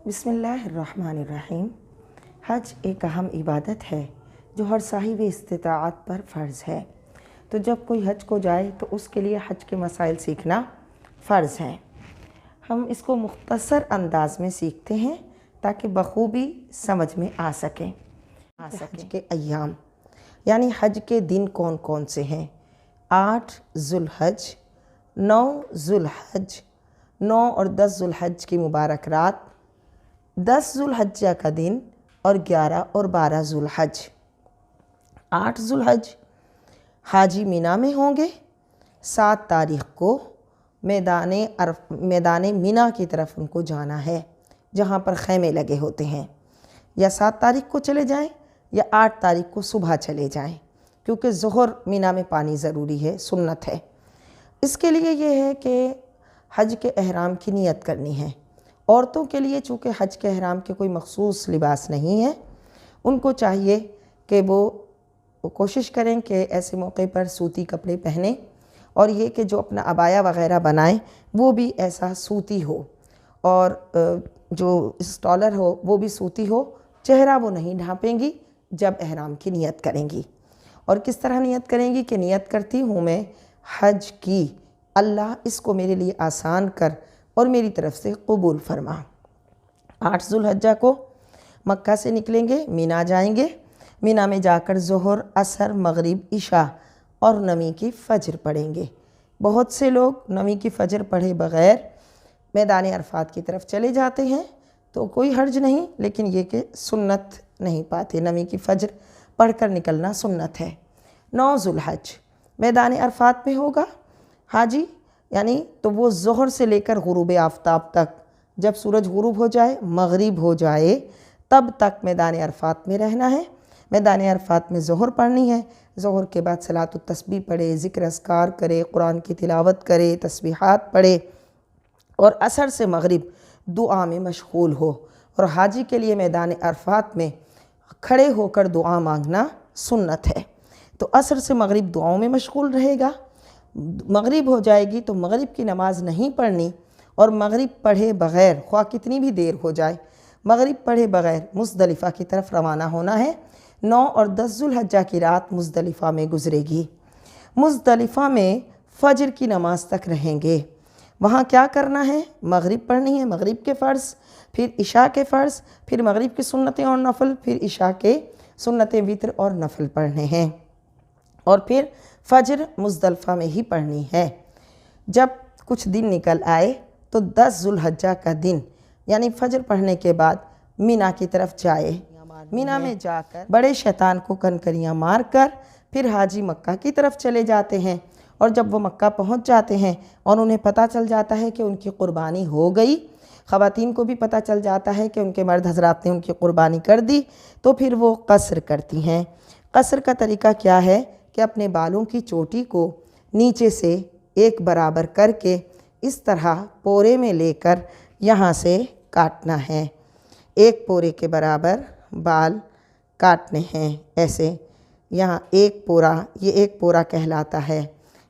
بسم اللہ الرحمن الرحیم۔ حج ایک اہم عبادت ہے جو ہر صاحب استطاعت پر فرض ہے۔ تو جب کوئی حج کو جائے تو اس کے لیے حج کے مسائل سیکھنا فرض ہے۔ ہم اس کو مختصر انداز میں سیکھتے ہیں تاکہ بخوبی سمجھ میں آ سکیں۔ حج کے ایام یعنی حج کے دن کون کون سے ہیں؟ 8 ذوالحج، 9 ذوالحج، 9 اور 10 ذوالحج کی مبارک رات، 10 ذوالحجہ کا دن اور 11 اور 12 ذوالحج۔ 8 ذوالحج حاجی مینا میں ہوں گے۔ 7 تاریخ کو میدان مینا کی طرف ان کو جانا ہے جہاں پر خیمے لگے ہوتے ہیں۔ یا 7 تاریخ کو چلے جائیں یا 8 تاریخ کو صبح چلے جائیں، کیونکہ ظہر مینا میں پانی ضروری ہے، سنت ہے۔ اس کے لیے یہ ہے کہ حج کے احرام کی نیت کرنی ہے۔ عورتوں کے لیے چونکہ حج کے احرام کے کوئی مخصوص لباس نہیں ہے، ان کو چاہیے کہ وہ کوشش کریں کہ ایسے موقع پر سوتی کپڑے پہنیں، اور یہ کہ جو اپنا عبایا وغیرہ بنائیں وہ بھی ایسا سوتی ہو، اور جو اسٹالر ہو وہ بھی سوتی ہو۔ چہرہ وہ نہیں ڈھانپیں گی جب احرام کی نیت کریں گی۔ اور کس طرح نیت کریں گی کہ نیت کرتی ہوں میں حج کی، اللہ اس کو میرے لیے آسان کر اور میری طرف سے قبول فرما۔ 8 ذوالحجہ کو مکہ سے نکلیں گے، مینا جائیں گے۔ مینا میں جا کر ظہر، عصر، مغرب، عشاء اور نویں کی فجر پڑھیں گے۔ بہت سے لوگ نویں کی فجر پڑھے بغیر میدان عرفات کی طرف چلے جاتے ہیں، تو کوئی حرج نہیں، لیکن یہ کہ سنت نہیں پاتے، نویں کی فجر پڑھ کر نکلنا سنت ہے۔ 9 ذوالحج میدان عرفات میں ہوگا حاجی، یعنی تو وہ ظہر سے لے کر غروب آفتاب تک، جب سورج غروب ہو جائے، مغرب ہو جائے، تب تک میدان عرفات میں رہنا ہے۔ میدان عرفات میں ظہر پڑھنی ہے۔ ظہر کے بعد صلاۃ التسبیح پڑھے، ذکر اذکار کرے، قرآن کی تلاوت کرے، تسبیحات پڑھے، اور عصر سے مغرب دعا میں مشغول ہو۔ اور حاجی کے لیے میدان عرفات میں کھڑے ہو کر دعا مانگنا سنت ہے۔ تو عصر سے مغرب دعاؤں میں مشغول رہے گا۔ مغرب ہو جائے گی تو مغرب کی نماز نہیں پڑھنی، اور مغرب پڑھے بغیر خواہ کتنی بھی دیر ہو جائے، مغرب پڑھے بغیر مزدلفہ کی طرف روانہ ہونا ہے۔ 9 اور 10 ذوالحجہ کی رات مزدلفہ میں گزرے گی۔ مزدلفہ میں فجر کی نماز تک رہیں گے۔ وہاں کیا کرنا ہے؟ مغرب پڑھنی ہے، مغرب کے فرض، پھر عشاء کے فرض، پھر مغرب کی سنتیں اور نفل، پھر عشاء کے سنتیں وتر اور نفل پڑھنے ہیں، اور پھر فجر مزدلفہ میں ہی پڑھنی ہے۔ جب کچھ دن نکل آئے تو 10 ذوالحجہ کا دن یعنی فجر پڑھنے کے بعد مینا کی طرف جائے۔ مینا میں جا کر بڑے شیطان کو کنکریاں مار کر پھر حاجی مکہ کی طرف چلے جاتے ہیں، اور جب وہ مکہ پہنچ جاتے ہیں اور انہیں پتہ چل جاتا ہے کہ ان کی قربانی ہو گئی، خواتین کو بھی پتہ چل جاتا ہے کہ ان کے مرد حضرات نے ان کی قربانی کر دی، تو پھر وہ قصر کرتی ہیں۔ قصر کا طریقہ کیا ہے کہ اپنے بالوں کی چوٹی کو نیچے سے ایک برابر کر کے اس طرح پورے میں لے کر یہاں سے کاٹنا ہے۔ ایک پورے کے برابر بال کاٹنے ہیں، ایسے یہاں ایک پورا، یہ ایک پورا کہلاتا ہے،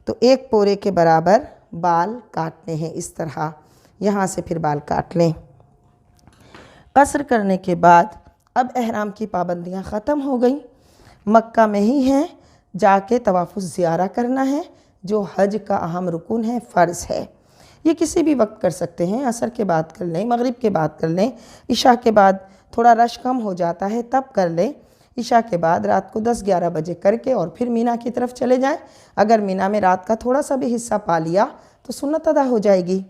تو ایک پورے کے برابر بال کاٹنے ہیں اس طرح، یہاں سے پھر بال کاٹ لیں۔ قصر کرنے کے بعد اب احرام کی پابندیاں ختم ہو گئیں، مکہ میں ہی ہیں، جا کے طواف الزیارہ کرنا ہے جو حج کا اہم رکن ہے، فرض ہے۔ یہ کسی بھی وقت کر سکتے ہیں، عصر کے بعد کر لیں، مغرب کے بعد کر لیں، عشاء کے بعد تھوڑا رش کم ہو جاتا ہے تب کر لیں، عشاء کے بعد رات کو 10-11 بجے کر کے اور پھر مینا کی طرف چلے جائیں۔ اگر مینا میں رات کا تھوڑا سا بھی حصہ پا لیا تو سنت ادا ہو جائے گی۔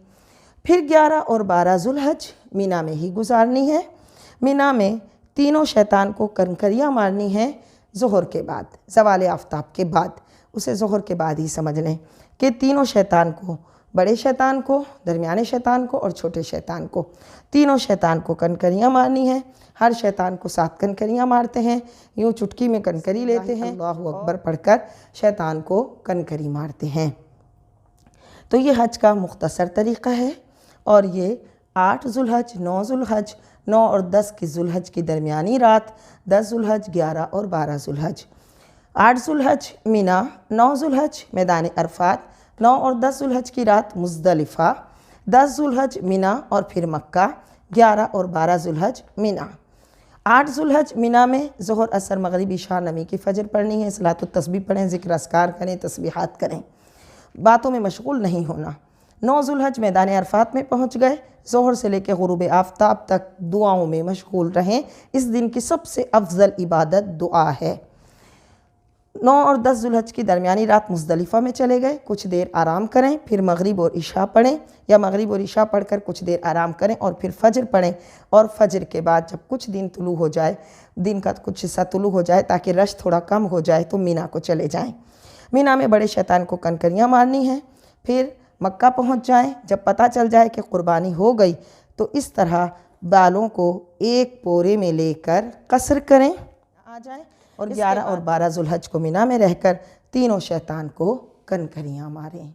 پھر 11 اور 12 ذوالحج مینا میں ہی گزارنی ہے۔ مینا میں تینوں شیطان کو کنکریاں مارنی ہیں ظہر کے بعد، زوال آفتاب کے بعد، اسے ظہر کے بعد ہی سمجھ لیں کہ تینوں شیطان کو، بڑے شیطان کو، درمیانے شیطان کو اور چھوٹے شیطان کو، تینوں شیطان کو کنکریاں مارنی ہیں۔ ہر شیطان کو 7 کنکریاں مارتے ہیں، یوں چٹکی میں کنکری لیتے ہیں، اللہ اکبر پڑھ کر شیطان کو کنکری مارتے ہیں۔ تو یہ حج کا مختصر طریقہ ہے، اور یہ 8 ذوالحج، 9 ذوالحج، 9 اور 10 کی ذوالحج کی درمیانی رات، 10 ذوالحج، 11 اور 12 ذوالحج۔ 8 ذوالحج مینا، 9 ذوالحج میدان عرفات، 9 اور 10 ذوالحج کی رات مزدلفہ، 10 ذوالحج مینا اور پھر مکہ، 11 اور 12 ذوالحج مینا۔ 8 ذوالحج مینا میں ظہر اثر مغرب عشاء نمی کی فجر پڑھنی ہے، صلاۃ التسبیح پڑھیں، ذکر اذکار کریں، تسبیحات کریں، باتوں میں مشغول نہیں ہونا۔ 9 ذوالحج میدان عرفات میں پہنچ گئے، ظہر سے لے کے غروب آفتاب تک دعاؤں میں مشغول رہیں۔ اس دن کی سب سے افضل عبادت دعا ہے۔ 9 اور 10 ذوالحج کی درمیانی رات مزدلفہ میں چلے گئے، کچھ دیر آرام کریں، پھر مغرب اور عشاء پڑھیں، یا مغرب اور عشاء پڑھ کر کچھ دیر آرام کریں اور پھر فجر پڑھیں، اور فجر کے بعد جب کچھ دن طلوع ہو جائے، دن کا کچھ حصہ طلوع ہو جائے تاکہ رش تھوڑا کم ہو جائے، تو مینا کو چلے جائیں۔ مینا میں بڑے شیطان کو کنکریاں مارنی ہیں، پھر مکہ پہنچ جائیں۔ جب پتہ چل جائے کہ قربانی ہو گئی تو اس طرح بالوں کو ایک پورے میں لے کر قصر کریں آ جائیں، اور 11 اور 12 ذوالحج کو مینا میں رہ کر تینوں شیطان کو کنکریاں ماریں۔